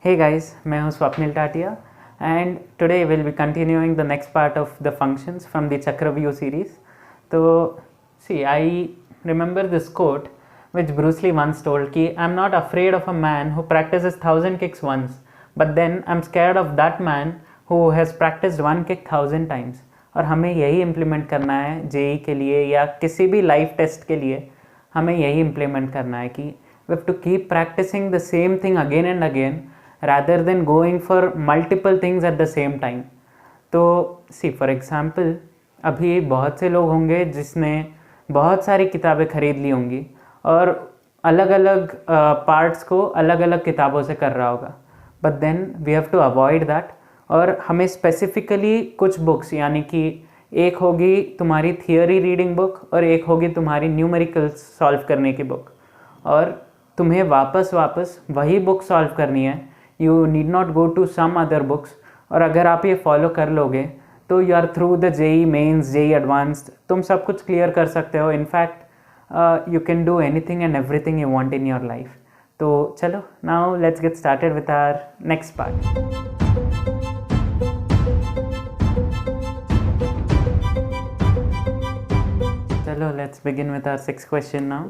Hey guys, मैं हूँ Swapnil Tatia and today we'll be continuing the next part of the functions from the Chakravyuh series. So, see, I remember this quote which Bruce Lee once told कि I'm not afraid of a man who practices 1,000 kicks once, but then I'm scared of that man who has practiced one kick 1,000 times. और हमें यही implement करना है JEE के लिए या किसी भी लाइफ टेस्ट के लिए. हमें यही इम्प्लीमेंट करना है कि we have to keep practicing the same thing again and again rather than going for multiple things at the same time. तो सी फॉर एग्ज़ाम्पल अभी बहुत से लोग होंगे जिसने बहुत सारी किताबें खरीद ली होंगी और अलग अलग पार्ट्स को अलग अलग किताबों से कर रहा होगा, but then we have to avoid that. और हमें स्पेसिफिकली कुछ बुक्स, यानी कि एक होगी तुम्हारी थियोरी रीडिंग बुक और एक होगी तुम्हारी न्यूमेरिकल्स सॉल्व करने की बुक, और तुम्हें वापस वही बुक सॉल्व करनी है. You need not go to some other books. और अगर आप ये फॉलो कर लोगे तो you are through the JEE Mains, JEE Advanced, तुम सब कुछ क्लियर कर सकते हो. In fact you can do anything and everything you want in your life. तो चलो, now let's get started with our next part. चलो, let's begin with our 6th question now.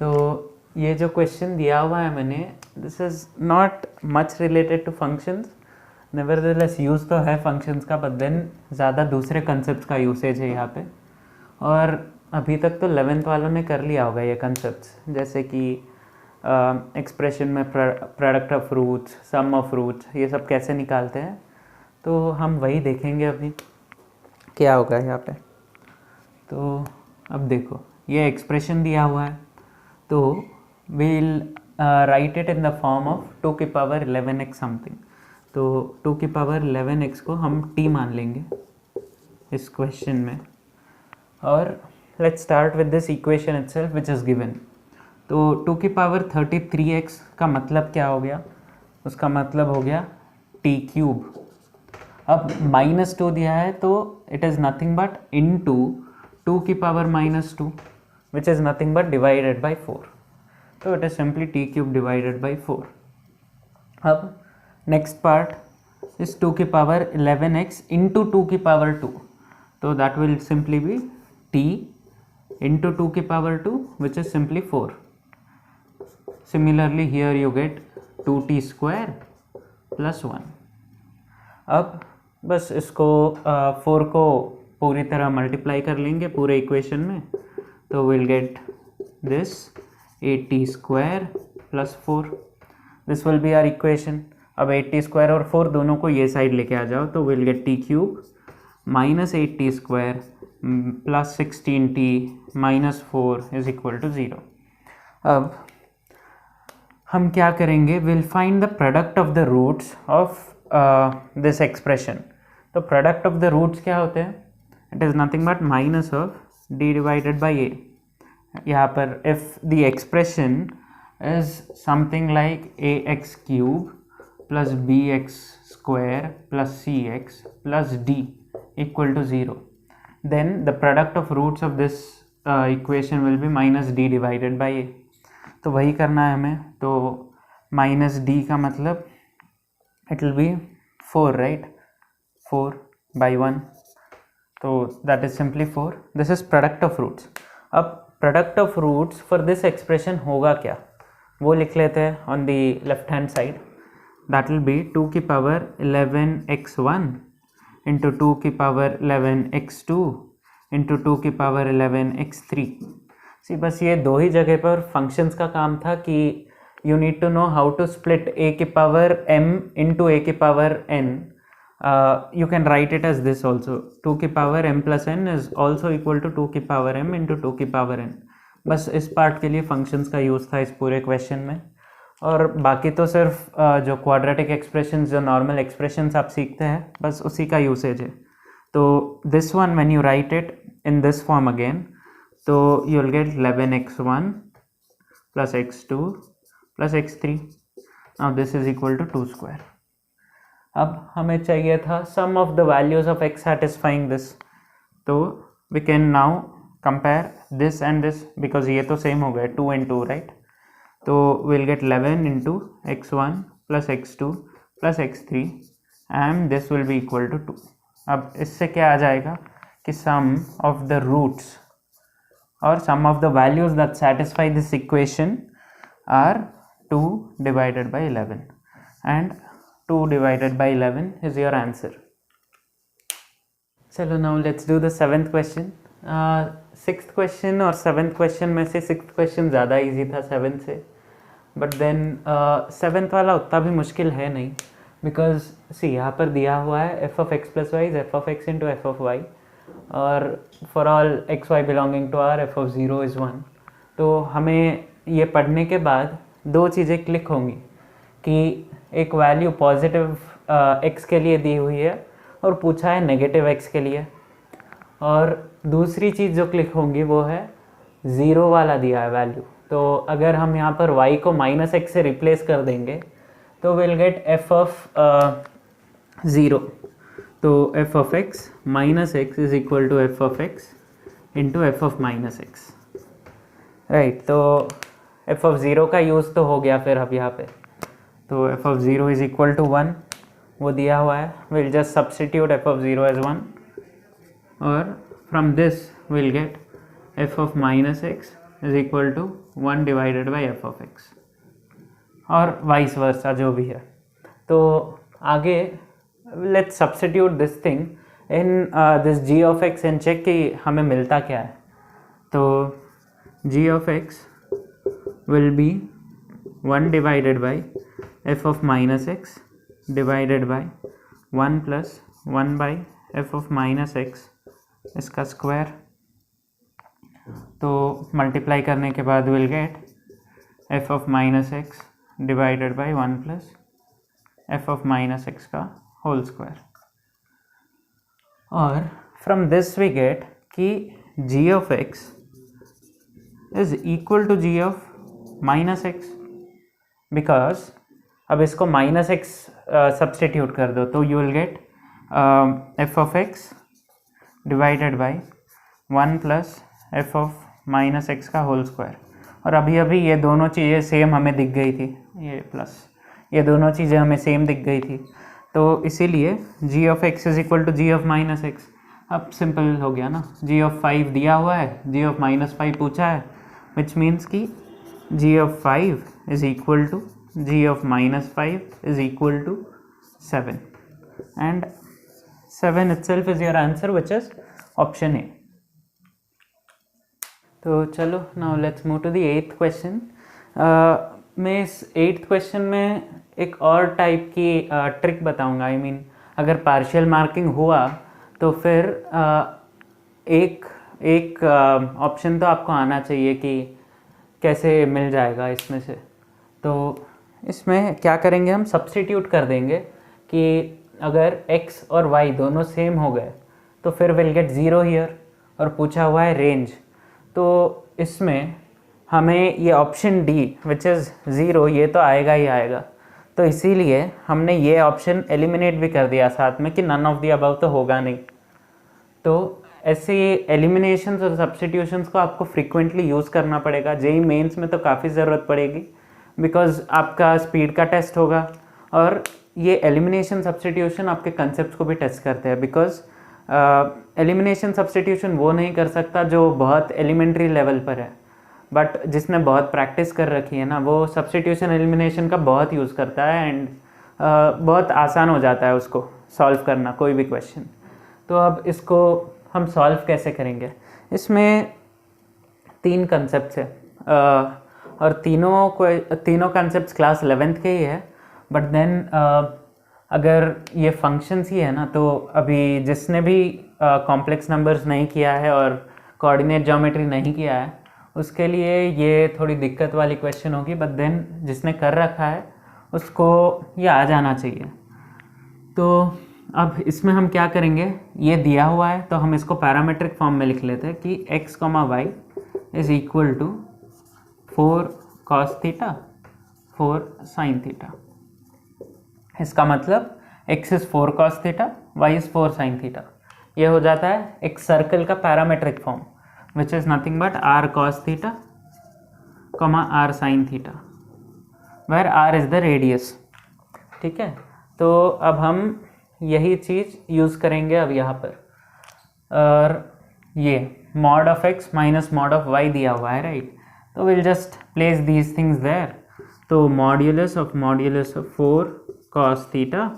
तो ये जो क्वेश्चन दिया हुआ है मैंने, this is not much related to functions. Nevertheless use तो है फंक्शंस का, बट देन ज़्यादा दूसरे कंसेप्ट का यूसेज है यहाँ पे. और अभी तक तो 11th वालों ने कर लिया होगा ये कंसेप्ट्स, जैसे कि एक्सप्रेशन में product of roots, sum of roots, ये सब कैसे निकालते हैं. तो हम वही देखेंगे अभी क्या होगा यहाँ पे. तो अब देखो, ये एक्सप्रेशन दिया हुआ है, तो we'll write it in the form of 2 की पावर 11x समथिंग. तो 2 की पावर 11x को हम t मान लेंगे इस क्वेश्चन में. और let's start with this equation itself which is given. तो 2 की पावर 33x का मतलब क्या हो गया? उसका मतलब हो गया t क्यूब. अब -2 दिया है तो it is nothing but into 2 की power -2 which is nothing but divided by 4. So it is simply t cube divided by 4. अब next part is 2 की पावर 11x into 2 की पावर 2. तो that will simply be t into 2 की power 2 which is simply 4. Similarly here you get 2t square plus 1. अब बस इसको 4 को पूरी तरह मल्टीप्लाई कर लेंगे पूरे इक्वेशन में, तो will get this 8t square plus 4. This will be our equation. अब 8t स्क्वायर और 4 दोनों को ये साइड लेके आ जाओ, तो will get t cube minus 8t square plus 16t minus 4 is equal to 0. अब हम क्या करेंगे, will find the product of the roots of this expression. तो प्रोडक्ट ऑफ द रूट्स क्या होते हैं? It is nothing but minus of d divided by a. यहाँ पर if the expression is something like ax cube plus bx square plus cx plus d equal to 0, then the product of roots of this equation will be minus d divided by a. तो वही करना है हमें. तो minus d का मतलब it will be 4, right? 4 by 1. तो that is simply 4. This is product of roots. अब product of roots for this expression होगा क्या, वो लिख लेते हैं on the left hand side. That will be 2 की पावर 11x1 into 2 की पावर 11x2 into 2 की पावर 11x3. सी बस ये दो ही जगह पर फंक्शंस का काम था कि you need to know how to split a की पावर m into a की power n. You can write it as this also. 2 की power m plus n is also equal to 2 की पावर m into 2 की power n. बस इस part के लिए functions का यूज़ था इस पूरे क्वेश्चन में. और बाकी तो सिर्फ जो क्वाड्रेटिक एक्सप्रेशंस, जो नॉर्मल एक्सप्रेशंस आप सीखते हैं, बस उसी का यूसेज है. तो this one when you write it in this form again, तो you will get 11x1 plus x2 plus x3. Now this is equal to 2 square. अब हमें चाहिए था sum of the values of x satisfying this. तो we can now compare this and this, because ये तो same हो गए 2 and 2, right? तो will get 11 into x1 plus x2 plus x3 and this will be equal to 2। अब इससे क्या आ जाएगा कि sum of the roots or sum of the values that satisfy this equation are 2 divided by 11 and 2 divided by 11 is your answer. चलो now let's do the 7th question. 6th question और 7th question में से 6th question ज़्यादा easy था 7th से, but then 7th वाला उतना भी मुश्किल है नहीं, because see यहाँ पर दिया हुआ है f of x plus y is f of x into f of y और for all x y belonging to R f of 0 is 1। तो हमें ये पढ़ने के बाद दो चीज़ें क्लिक होंगी कि एक वैल्यू पॉजिटिव एक्स के लिए दी हुई है और पूछा है नेगेटिव एक्स के लिए, और दूसरी चीज़ जो क्लिक होंगी वो है 0 वाला दिया है वैल्यू। तो अगर हम यहाँ पर y को माइनस एक्स से रिप्लेस कर देंगे तो विल गेट f ऑफ 0। तो f of x minus x is equal to f of x into f of minus x, right. तो f ऑफ 0 का यूज़ तो हो गया फिर अब यहाँ पे, तो f of 0 is equal to 1 वो दिया हुआ है, will just substitute f of 0 as 1 और from this will get f of minus x is equal to 1 divided by f of x और वाइस वर्सा जो भी है। तो आगे let's substitute this thing in this g of x and check कि हमें मिलता क्या है। तो g of x will be 1 divided by f of minus x divided by 1 plus 1 by f of minus x इसका स्क्वायर। तो multiply करने के बाद will get f of minus x divided by 1 plus f of minus x का whole square. और from this we get कि g of x is equal to g of minus x, because अब इसको minus x substitute कर दो तो you will get f of x divided by 1 plus f of minus x का whole square. और अभी अभी ये दोनों चीज़ें सेम हमें दिख गई थी, ये प्लस ये दोनों चीज़ें हमें सेम दिख गई थी, तो इसीलिए g of x is equal to g of minus x. अब सिंपल हो गया ना, g ऑफ 5 दिया हुआ है, g ऑफ माइनस 5 पूछा है, विच मीन्स कि g of 5 is equal to g of minus 5 is equal to 7 and 7 itself is your answer which is option A. तो चलो now let's move to the 8th question. मैं इस 8th question में एक और type की trick बताऊंगा। I mean अगर पार्शियल मार्किंग हुआ तो फिर एक ऑप्शन तो आपको आना चाहिए कि कैसे मिल जाएगा इसमें से। तो इसमें क्या करेंगे, हम सब्स्टिट्यूट कर देंगे कि अगर x और y दोनों सेम हो गए तो फिर विल गेट 0 हियर, और पूछा हुआ है रेंज। तो इसमें हमें ये ऑप्शन डी विच इज़ 0 ये तो आएगा ही आएगा, तो इसीलिए हमने ये ऑप्शन एलिमिनेट भी कर दिया साथ में कि नन ऑफ द अबव तो होगा नहीं। तो ऐसे एलिमिनेशंस और सब्स्टिट्यूशंस को आपको फ्रीक्वेंटली यूज़ करना पड़ेगा। जेई मेंस में तो काफ़ी ज़रूरत पड़ेगी, बिकॉज आपका स्पीड का टेस्ट होगा, और ये एलिमिनेशन सब्स्टिट्यूशन आपके कंसेप्ट को भी टेस्ट करते हैं, बिकॉज एलिमिनेशन सब्स्टिट्यूशन वो नहीं कर सकता जो बहुत एलिमेंट्री लेवल पर है, बट जिसने बहुत प्रैक्टिस कर रखी है ना, वो सब्स्टिट्यूशन एलिमिनेशन का बहुत यूज़ करता है एंड बहुत आसान हो जाता है उसको सॉल्व करना कोई भी क्वेश्चन। तो अब इसको हम सॉल्व कैसे करेंगे, इसमें 3 कंसेप्ट है और तीनों कंसेप्ट क्लास 11th के ही है, बट देन अगर ये फंक्शंस ही है ना, तो अभी जिसने भी कॉम्प्लेक्स नंबर्स नहीं किया है और कोऑर्डिनेट ज्योमेट्री नहीं किया है उसके लिए ये थोड़ी दिक्कत वाली क्वेश्चन होगी, बट देन जिसने कर रखा है उसको ये आ जाना चाहिए। तो अब इसमें हम क्या करेंगे, ये दिया हुआ है तो हम इसको पैरामीट्रिक फॉर्म में लिख लेते हैं कि x, y is equal to 4 cos theta 4 sin theta. इसका मतलब x is 4 cos theta, y is 4 sin theta. ये हो जाता है एक सर्कल का parametric form which is nothing but r cos theta, r sin theta, where r is the radius. ठीक है, तो अब हम यही चीज़ यूज़ करेंगे अब यहाँ पर, और ये mod of x minus mod of y दिया हुआ है, राइट। तो will just place these things there. तो modulus of 4 cos theta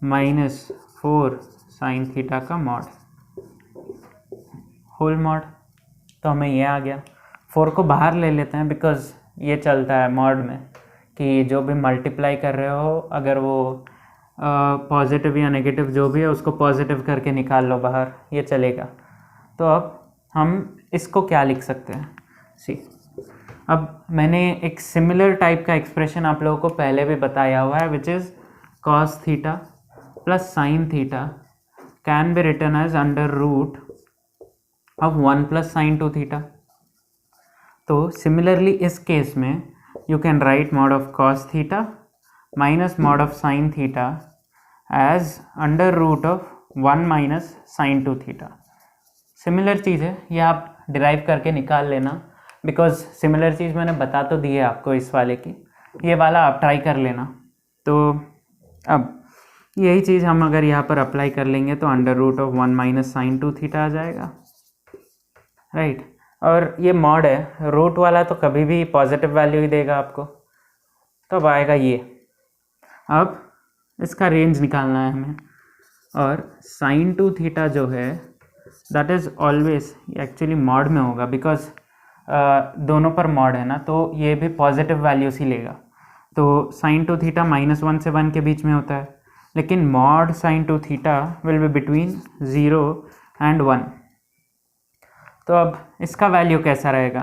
minus 4 sin theta का मॉड, होल मॉड। तो हमें ये आ गया। 4 को बाहर ले लेते हैं बिकॉज ये चलता है मॉड में कि जो भी मल्टीप्लाई कर रहे हो अगर वो पॉजिटिव या नेगेटिव जो भी है उसको पॉजिटिव करके निकाल लो बाहर, ये चलेगा। तो अब हम इसको क्या लिख सकते हैं, सी, अब मैंने एक सिमिलर टाइप का एक्सप्रेशन आप लोगों को पहले भी बताया हुआ है, which is cos theta plus sin theta can be written as under root of 1 plus sin 2 theta. तो सिमिलरली इस केस में you can write mod of cos theta minus mod of sin theta as under root of 1 minus sin 2 theta. Similar चीज़ है, ये आप derive करके निकाल लेना बिकॉज सिमिलर चीज़ मैंने बता तो दी है आपको इस वाले की, ये वाला आप ट्राई कर लेना। तो अब यही चीज़ हम अगर यहाँ पर अप्लाई कर लेंगे तो under root of 1 minus sin 2 theta आ जाएगा, राइट। और ये मॉड है, रूट वाला तो कभी भी पॉजिटिव वैल्यू ही देगा आपको, तो अब आएगा ये। अब इसका रेंज निकालना है हमें, और sin 2 थीटा जो है that is always actually mod में होगा बिकॉज दोनों पर मॉड है ना, तो ये भी पॉजिटिव वैल्यूज ही लेगा। तो sin 2 थीटा -1 से 1 के बीच में होता है, लेकिन mod sin 2 theta will be between 0 and 1। तो अब इसका वैल्यू कैसा रहेगा,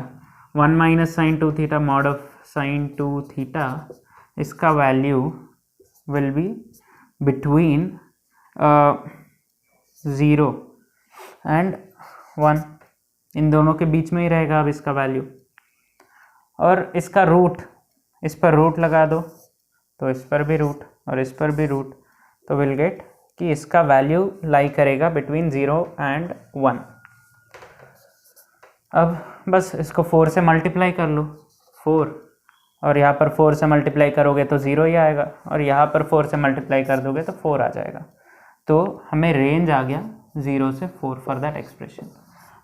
1 minus sin 2 theta mod of sin 2 theta, इसका value will be between 0 and 1, इन दोनों के बीच में ही रहेगा अब इसका वैल्यू। और इसका रूट, इस पर रूट लगा दो तो इस पर भी रूट और इस पर भी रूट, तो विल गेट कि इसका वैल्यू लाई करेगा बिटवीन 0 एंड 1। अब बस इसको 4 से मल्टीप्लाई कर लो, 4, और यहाँ पर 4 से मल्टीप्लाई करोगे तो 0 ही आएगा, और यहाँ पर 4 से मल्टीप्लाई कर दोगे तो 4 आ जाएगा। तो हमें रेंज आ गया 0 से 4 फॉर दैट एक्सप्रेशन।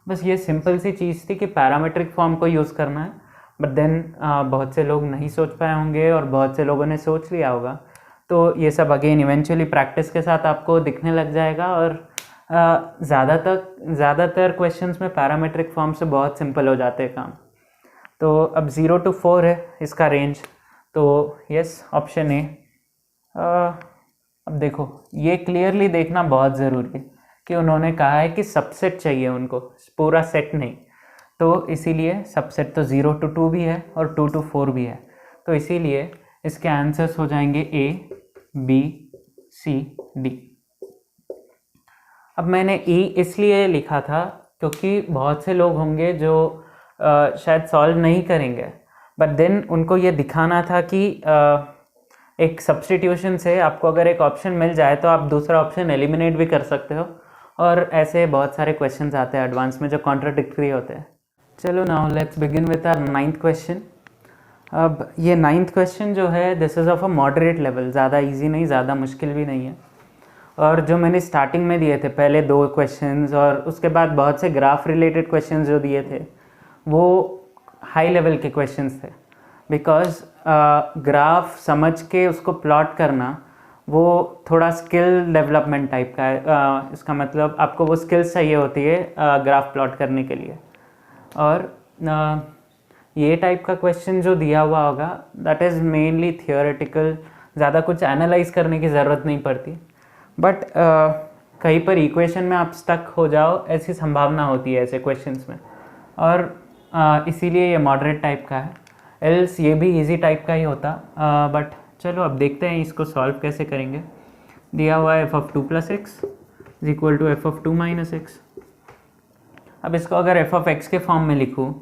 बस ये सिंपल सी चीज़ थी कि पैरामीट्रिक फॉर्म को यूज़ करना है, बट देन बहुत से लोग नहीं सोच पाए होंगे और बहुत से लोगों ने सोच लिया होगा। तो ये सब अगेन इवेंचुअली प्रैक्टिस के साथ आपको दिखने लग जाएगा, और ज़्यादातर क्वेश्चंस में पैरामीट्रिक फॉर्म से बहुत सिंपल हो जाते हैं काम। तो अब 0 to 4 है इसका रेंज, तो यस ऑप्शन ए। अब देखो ये क्लियरली देखना बहुत ज़रूरी है कि उन्होंने कहा है कि सबसेट चाहिए उनको, पूरा सेट नहीं। तो इसीलिए सबसेट तो 0 to 2 भी है और 2 to 4 भी है, तो इसीलिए इसके आंसर्स हो जाएंगे ए, बी, सी, डी। अब मैंने ई इसलिए लिखा था क्योंकि बहुत से लोग होंगे जो शायद सॉल्व नहीं करेंगे, बट देन उनको ये दिखाना था कि एक सब्स्टिट्यूशन से आपको अगर एक ऑप्शन मिल जाए तो आप दूसरा ऑप्शन एलिमिनेट भी कर सकते हो, और ऐसे बहुत सारे क्वेश्चंस आते हैं एडवांस में जो कॉन्ट्राडिक्टरी होते हैं। चलो now let's begin with our 9th question. अब ये 9th क्वेश्चन जो है this is of a moderate level, ज़्यादा इजी नहीं, ज़्यादा मुश्किल भी नहीं है। और जो मैंने स्टार्टिंग में दिए थे पहले 2 क्वेश्चंस और उसके बाद बहुत से ग्राफ रिलेटेड क्वेश्चंस जो दिए थे वो हाई लेवल के क्वेश्चंस थे, बिकॉज ग्राफ समझ के उसको प्लॉट करना वो थोड़ा स्किल डेवलपमेंट टाइप का है। इसका मतलब आपको वो स्किल्स चाहिए होती है ग्राफ प्लॉट करने के लिए। और ये टाइप का क्वेश्चन जो दिया हुआ होगा दैट इज़ मेनली थियोरेटिकल, ज़्यादा कुछ एनालाइज करने की ज़रूरत नहीं पड़ती, बट कहीं पर इक्वेशन में आप स्टक हो जाओ ऐसी संभावना होती है ऐसे क्वेश्चंस में, और इसीलिए ये मॉडरेट टाइप का है। एल्स ये भी इजी टाइप का ही होता, बट चलो अब देखते हैं इसको सॉल्व कैसे करेंगे। दिया हुआ है f(2 + x) is equal to f(2 - x)। अब इसको अगर f(x) के फॉर्म में लिखूँ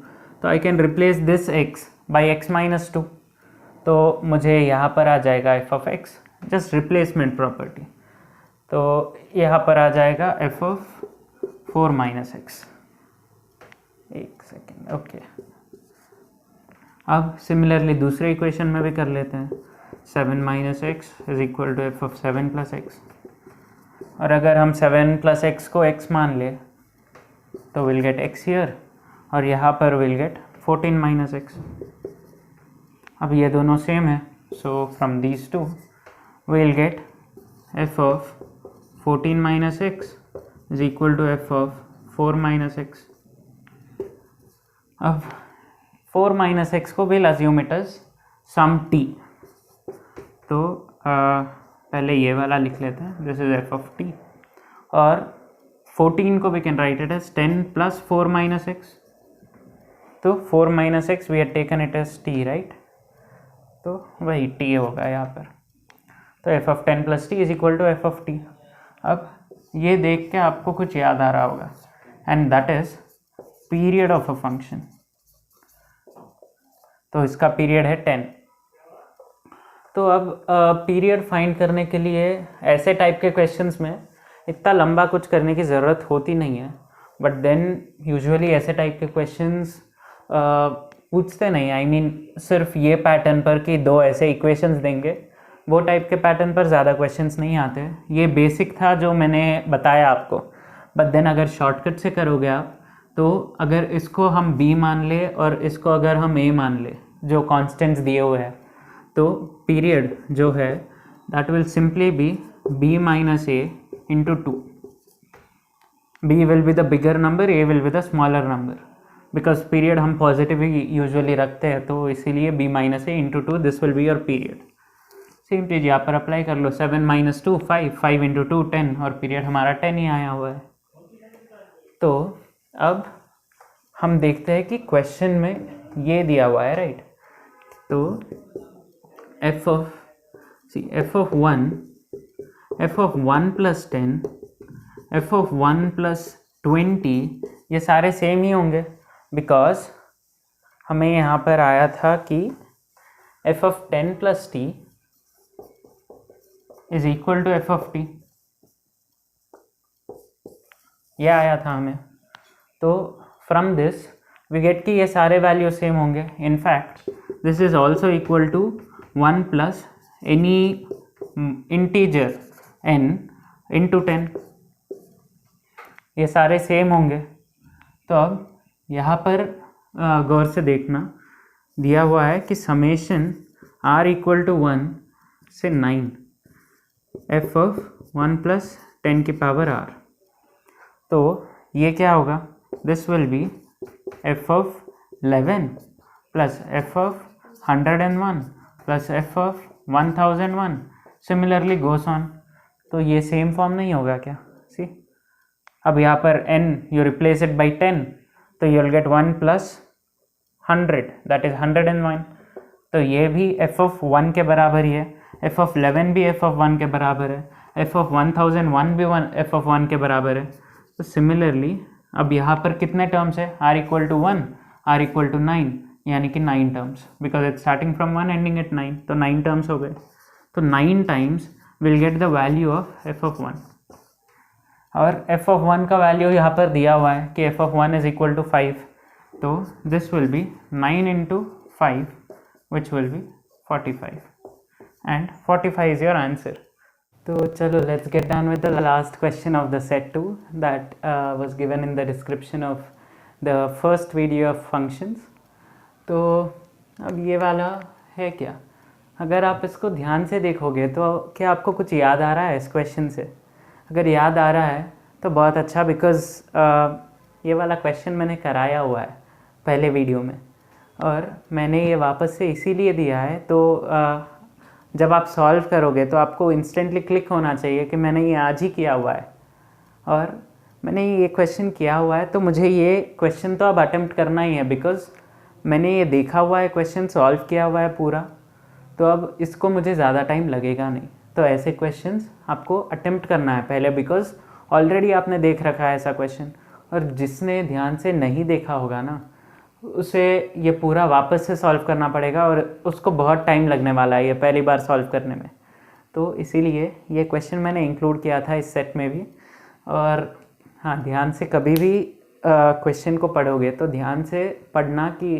तो I can replace this x by x - 2, तो मुझे यहाँ पर आ जाएगा f(x), जस्ट रिप्लेसमेंट प्रॉपर्टी, तो यहाँ पर आ जाएगा f(4 - x)। एक सेकेंड, ओके। अब सिमिलरली दूसरे इक्वेशन में भी कर लेते हैं। 7 minus x is equal to f of 7 plus x. और अगर हम 7 प्लस एक्स को x मान ले तो विल गेट x हियर, और यहाँ पर विल गेट 14 माइनस एक्स। अब ये दोनों सेम है, so from these two will get f of 14 minus x is equal to f of 4 minus x. अब 4 माइनस एक्स को will assume it as some t, तो पहले ये वाला लिख लेते हैं, this is f of t, और 14 को we can write it as 10 plus 4 minus x. तो 4 minus x we had taken it as t, right, तो वही t होगा यहाँ पर। तो f of 10 plus t is equal to f of t। अब ये देख के आपको कुछ याद आ रहा होगा, and that is period of a function. तो इसका पीरियड है 10। तो अब पीरियड फाइंड करने के लिए ऐसे टाइप के क्वेश्चंस में इतना लंबा कुछ करने की ज़रूरत होती नहीं है, बट देन यूजुअली ऐसे टाइप के क्वेश्चंस पूछते नहीं। आई मीन सिर्फ ये पैटर्न पर कि दो ऐसे इक्वेशंस देंगे, वो टाइप के पैटर्न पर ज़्यादा क्वेश्चंस नहीं आते। ये बेसिक था जो मैंने बताया आपको, बट देन अगर शॉर्टकट से करोगे आप, तो अगर इसको हम b मान ले और इसको अगर हम a मान ले, जो कॉन्स्टेंट्स दिए हुए हैं, तो पीरियड जो है that will simply be b minus a into 2। b will be the bigger number, a will be the smaller number, because period हम पॉजिटिव ही यूजुअली रखते हैं, तो इसीलिए b minus a into 2 this will be your period. Same चीज़ यहाँ पर apply कर लो, 7 माइनस 2 5, 5 इंटू 2 10, और पीरियड हमारा 10 ही आया हुआ है। तो अब हम देखते हैं कि क्वेश्चन में ये दिया हुआ है, राइट। तो f of 1 plus 10, f of 1 plus 20, ये सारे सेम ही होंगे, बिकॉज हमें यहाँ पर आया था कि f of 10 plus t is equal to f of t, ये आया था हमें। तो फ्रॉम दिस वी गेट कि ये सारे वैल्यू सेम होंगे। In fact this is also equal to 1 plus any integer n into 10, ये सारे सेम होंगे। तो अब यहाँ पर गौर से देखना, दिया हुआ है कि समेशन r इक्वल टू 1 से 9 f ऑफ 1 प्लस 10 की पावर r। तो ये क्या होगा, this will B f of 11 plus f of 101 plus f of 1001, similarly goes on. तो ये सेम फॉर्म नहीं होगा क्या? सी, अब यहाँ पर n you replace it by 10, तो you will gate 1 plus 100 that is 101। तो ये भी f ऑफ 1 के बराबर ही है, f ऑफ 11 भी f ऑफ 1 के बराबर है, f ऑफ 1001 भी f ऑफ 1 के बराबर है। तो सिमिलरली अब यहाँ पर कितने टर्म्स है, r equal to 1, r equal to 9, यानी कि 9 terms, because it starting from 1 ending at 9, तो 9 टर्म्स हो गए। तो 9 times will get the value of f of 1, और f ऑफ 1 का वैल्यू यहाँ पर दिया हुआ है कि f of 1 is equal to 5, तो this will be 9 into 5 which will be 45, and 45 is your answer. तो चलो let's get down with the last question of the set 2 that was given in the description of the first video of functions. तो अब ये वाला है क्या, अगर आप इसको ध्यान से देखोगे तो क्या आपको कुछ याद आ रहा है इस क्वेश्चन से? अगर याद आ रहा है तो बहुत अच्छा, बिकॉज़ ये वाला क्वेश्चन मैंने कराया हुआ है पहले वीडियो में, और मैंने ये वापस से इसीलिए दिया है। तो जब आप सॉल्व करोगे तो आपको इंस्टेंटली क्लिक होना चाहिए कि मैंने ये आज ही किया हुआ है, और मैंने ये क्वेश्चन किया हुआ है, तो मुझे ये क्वेश्चन तो अब अटेम्प्ट करना ही है, बिकॉज़ मैंने ये देखा हुआ है, क्वेश्चन सॉल्व किया हुआ है पूरा, तो अब इसको मुझे ज़्यादा टाइम लगेगा नहीं। तो ऐसे क्वेश्चंस आपको अटेम्प्ट करना है पहले, बिकॉज़ ऑलरेडी आपने देख रखा है ऐसा क्वेश्चन, और जिसने ध्यान से नहीं देखा होगा ना, उसे ये पूरा वापस से सॉल्व करना पड़ेगा, और उसको बहुत टाइम लगने वाला है ये पहली बार सॉल्व करने में। तो इसीलिए ये क्वेश्चन मैंने इंक्लूड किया था इस सेट में भी। और हाँ, ध्यान से कभी भी क्वेश्चन को पढ़ोगे तो ध्यान से पढ़ना कि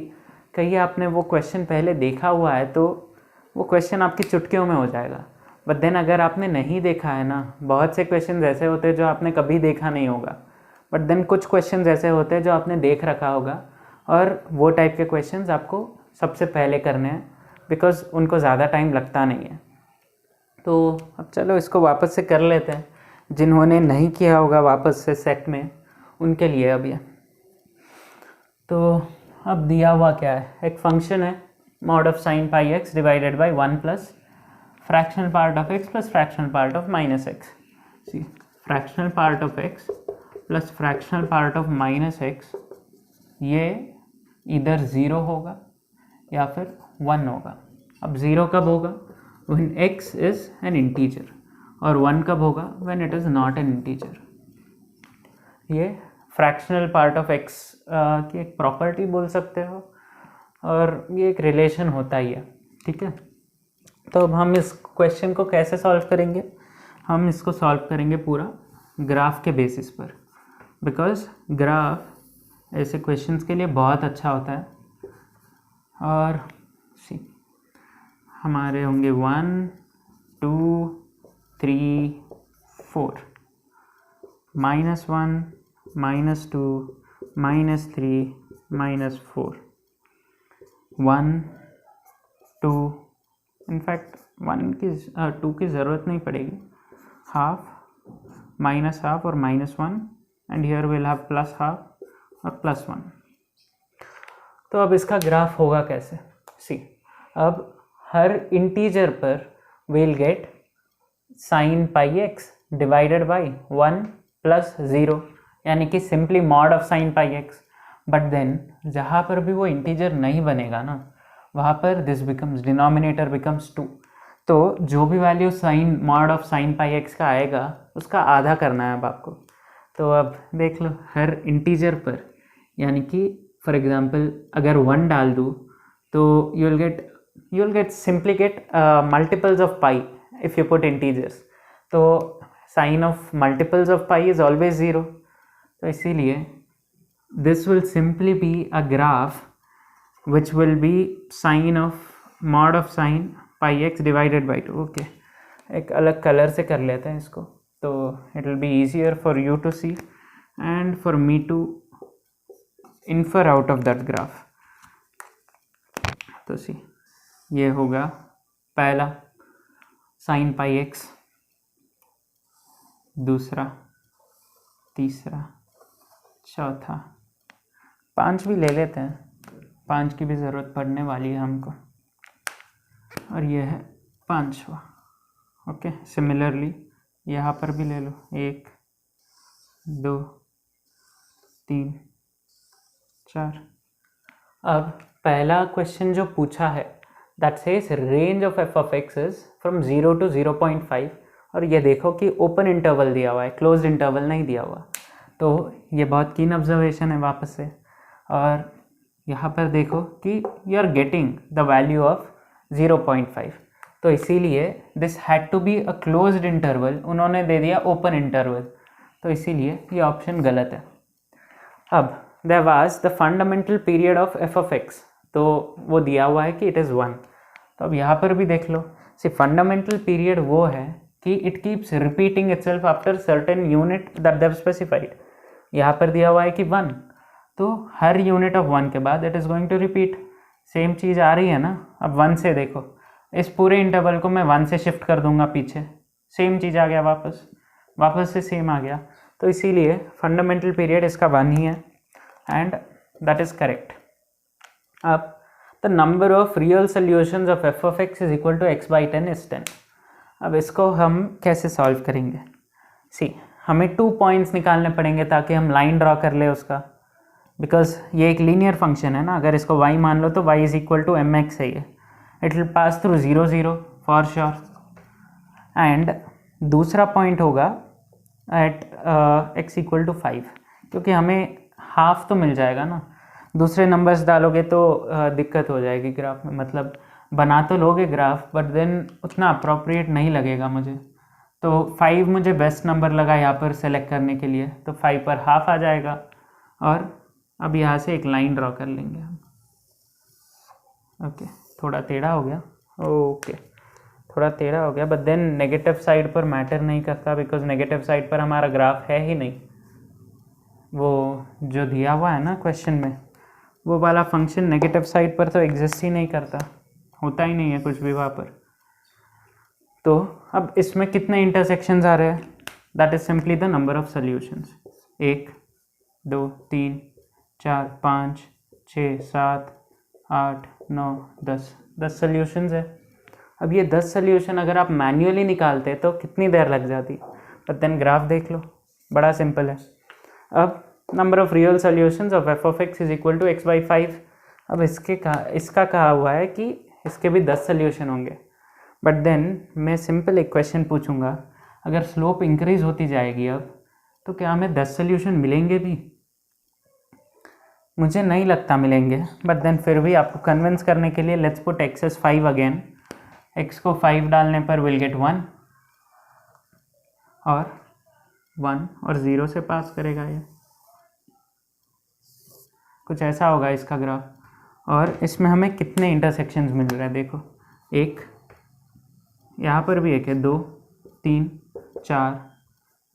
कहीं आपने वो क्वेश्चन पहले देखा हुआ है तो वो क्वेश्चन आपकी चुटकियों में हो जाएगा। बट देन अगर आपने नहीं देखा है ना, बहुत से क्वेश्चन ऐसे होते हैं जो आपने कभी देखा नहीं होगा, बट देन कुछ क्वेश्चन ऐसे होते हैं जो आपने देख रखा होगा, और वो टाइप के क्वेश्चंस आपको सबसे पहले करने हैं, बिकॉज उनको ज़्यादा टाइम लगता नहीं है। तो अब चलो इसको वापस से कर लेते हैं, जिन्होंने नहीं किया होगा वापस से सेट में, उनके लिए अब ये। तो अब दिया हुआ क्या है, एक फंक्शन है mod of sin pi x divided by 1 plus fractional part of x plus fractional part of minus x. See, fractional part of x plus fractional part of minus x, ये इधर 0 होगा या फिर 1 होगा। अब 0 कब होगा, when x is an integer, और 1 कब होगा, when it is not an integer। ये फ्रैक्शनल पार्ट ऑफ x की एक प्रॉपर्टी बोल सकते हो, और ये एक रिलेशन होता ही है, ठीक है। तो अब हम इस क्वेश्चन को कैसे सॉल्व करेंगे, हम इसको सॉल्व करेंगे पूरा ग्राफ के बेसिस पर, बिकॉज ग्राफ ऐसे क्वेश्चंस के लिए बहुत अच्छा होता है। और सी हमारे होंगे 1 2 3 4, -1 -2 -3 -4, 1 2, इनफैक्ट 2 की ज़रूरत नहीं पड़ेगी, हाफ -हाफ और -1, and here will have +half और +1। तो अब इसका ग्राफ होगा कैसे, सी अब हर इंटीजर पर will get sin pi x divided by 1 + 0, यानी कि simply mod of sin pi x। But then जहाँ पर भी वो इंटीजर नहीं बनेगा ना, वहाँ पर दिस बिकम्स डिनोमिनेटर बिकम्स 2। तो जो भी value sine mod of sin pi x का आएगा उसका आधा करना है अब आपको। तो अब देख लो, हर इंटीजर पर, यानी कि फॉर एग्जांपल अगर 1 डाल दूँ तो you will get simply get multiples of pi if you put integers. तो sine of multiples of pi is always 0। तो इसीलिए this will simply be a graph which will be sine of mod of sin pi x divided by 2। Okay, एक अलग colour से कर लेते हैं इसको, तो it will be easier for you to see and for me to infer out of that graph। तो सी ये होगा पहला sin pi x, दूसरा, तीसरा, चौथा, 5 भी ले लेते हैं, 5 की भी ज़रूरत पड़ने वाली है हमको, और ये है 5वां। ओके, सिमिलरली यहाँ पर भी ले लो, 1 2 3 4। अब पहला क्वेश्चन जो पूछा है that says range of f of x is from 0 to 0.5, और ये देखो कि ओपन इंटरवल दिया हुआ है, क्लोज्ड इंटरवल नहीं दिया हुआ। तो ये बहुत कीन ऑब्जर्वेशन है वापस से। और यहाँ पर देखो कि you are getting the value of 0.5, तो इसीलिए this had to be a closed interval, उन्होंने दे दिया ओपन इंटरवल, तो इसीलिए ये ऑप्शन गलत है। अब there was the fundamental period of f of x, तो वो दिया हुआ है कि इट इज़ 1। तो अब यहाँ पर भी देख लो, सी फंडामेंटल पीरियड वो है कि it keeps repeating itself after certain unit that they've specified. यहाँ पर दिया हुआ है कि 1, तो हर यूनिट ऑफ 1 के बाद it is going to repeat. Same चीज़ आ रही है ना, अब 1 से देखो, इस पूरे इंटरवल को मैं 1 से शिफ्ट कर दूंगा पीछे, सेम चीज़ आ गया, वापस से सेम आ गया। तो इसीलिए फंडामेंटल पीरियड इसका 1 ही है, एंड दैट इज़ करेक्ट। अब the number of real solutions of f of x is equal to x/10 is 10। अब इसको हम कैसे सॉल्व करेंगे, सी हमें 2 पॉइंट्स निकालने पड़ेंगे ताकि हम लाइन ड्रॉ कर ले उसका, बिकॉज ये एक लीनियर फंक्शन है ना। अगर इसको y मान लो तो y is equal to mx है, ये it will pass through 0 0 for sure. And दूसरा पॉइंट होगा एट x इक्वल टू 5, क्योंकि हमें हाफ तो मिल जाएगा ना, दूसरे नंबर्स डालोगे तो दिक्कत हो जाएगी ग्राफ में, मतलब बना तो लोगे ग्राफ बट देन उतना अप्रोप्रिएट नहीं लगेगा मुझे। तो 5 मुझे बेस्ट नंबर लगा यहाँ पर सेलेक्ट करने के लिए, तो 5 पर हाफ आ जाएगा। और अब यहाँ से एक लाइन ड्रॉ कर लेंगे हम। ओके, थोड़ा टेढ़ा हो गया, ओके थोड़ा टेढ़ा हो गया, बट देन नेगेटिव साइड पर मैटर नहीं करता, बिकॉज नेगेटिव साइड पर हमारा ग्राफ है ही नहीं। वो जो दिया हुआ है ना क्वेश्चन में, वो वाला फंक्शन नेगेटिव साइड पर तो एग्जिस्ट ही नहीं करता, होता ही नहीं है कुछ भी वहाँ पर। तो अब इसमें कितने इंटरसेक्शंस आ रहे हैं, that is simply the number of solutions. 1 2 3 4 5 6 7 8 9 10 solutions है। अब ये 10 सोल्यूशन अगर आप मैन्युअली निकालते तो कितनी देर लग जाती, बट देन ग्राफ देख लो, बड़ा सिंपल है। अब number of real solutions of F of X is equal to X by 5। अब इसका कहा हुआ है कि इसके भी 10 सोल्यूशन होंगे, बट देन मैं सिंपल एक क्वेश्चन पूछूंगा, अगर स्लोप इंक्रीज होती जाएगी अब तो क्या हमें 10 सोल्यूशन मिलेंगे भी? मुझे नहीं लगता मिलेंगे, बट देन फिर भी आपको कन्विंस करने के लिए let's put X as 5 again. x को 5 डालने पर विल गेट 1 और 0 से पास करेगा, ये कुछ ऐसा होगा इसका ग्राफ। और इसमें हमें कितने इंटरसेक्शंस मिल रहे हैं देखो, एक यहाँ पर भी एक है, 2 3 4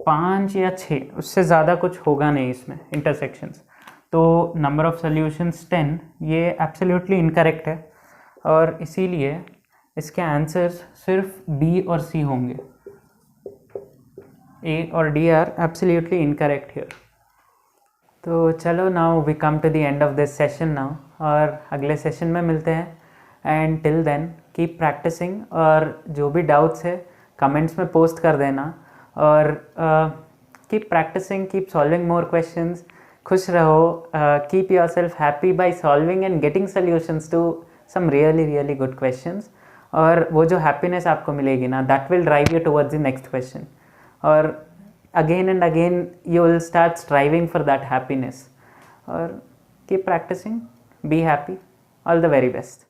5 या 6, उससे ज़्यादा कुछ होगा नहीं इसमें इंटरसेक्शंस। तो नंबर ऑफ सोल्यूशंस 10 ये एब्सोल्युटली इनकरेक्ट है, और इसीलिए इसके आंसर्स सिर्फ बी और सी होंगे, ए और D are absolutely incorrect here. तो चलो now we come to the end of this session now, और अगले सेशन में मिलते हैं। And till then keep practising, और जो भी डाउट्स है कमेंट्स में पोस्ट कर देना, और keep practicing, keep solving more questions. खुश रहो, keep yourself happy by solving and getting solutions to some really good questions. और वो जो हैप्पीनेस आपको मिलेगी ना, that will drive you towards the next question, और again and again you will start striving for that happiness. और keep practicing, be happy, all the very best.